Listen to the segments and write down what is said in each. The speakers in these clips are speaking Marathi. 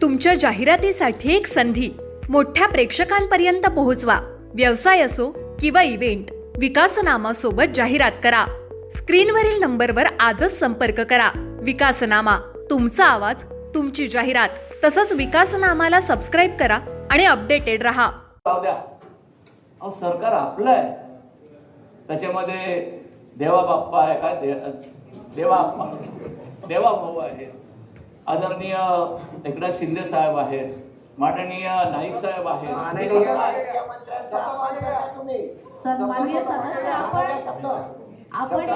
तुमच्या जाहिरातीसाठी एक संधी मोठ्या प्रेक्षकांपर्यंत पोहोचवा। व्यवसाय असो किंवा इव्हेंट, विकासनामा सोबत जाहिरात करा। स्क्रीनवरील नंबरवर आजच संपर्क करा। विकासनामा, तुमचा आवाज, तुमची जाहिरात। तसंच विकासनामाला सबस्क्राइब करा आणि अपडेटेड रहा। सरकार आपलं आहे, त्याच्यामध्ये देवा बाप्पा आहे का, देवा भाऊ आहे, आदरणीय एकनाथ शिंदे साहेब आहेत, माननीय नाईक साहेब आहेत, सन्माननीय सदस्य आपण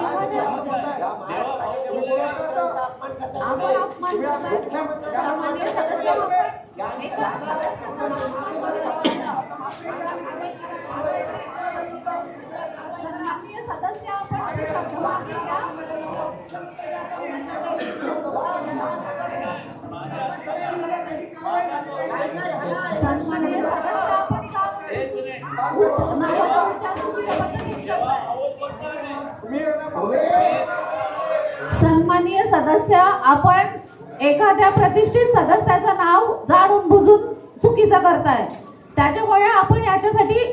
सन्माननीय सदस्य, आपण एखाद्या प्रतिष्ठित सदस्याचं नाव जाणून बुजून चुकीचं करताय, त्याच्यामुळे आपण याच्यासाठी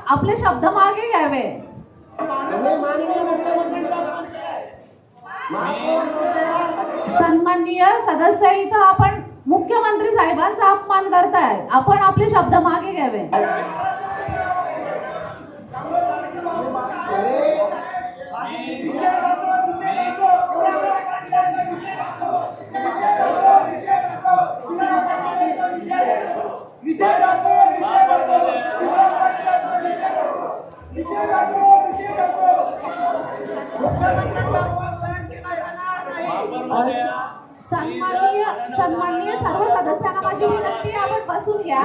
आपले शब्द मागे घ्यावे। सन्माननीय सदस्य, इथं आपण मुख्यमंत्री साहेबांचा अपमान करताय, आपण आपले शब्द मागे घ्यावे। सन्माननीय सर्व सदस्यांना माझी विनंती, आपण बसून घ्या।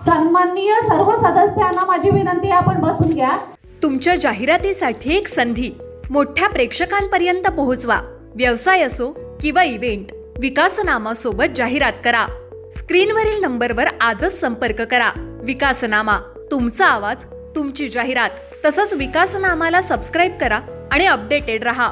सन्माननीय सर्व सदस्यांना माझी विनंती, आपण बसून घ्या। तुमच्या जाहिरातीसाठी एक संधी मोठ्या प्रेक्षकांपर्यंत पोहोचवा। व्यवसाय असो किंवा इव्हेंट, विकासनामा सोबत जाहिरात करा। स्क्रीनवरील नंबरवर आजच संपर्क करा। विकासनामा, तुमचा आवाज, तुमची जाहिरात। तसंच विकासनामाला सबस्क्राइब करा आणि अपडेटेड रहा।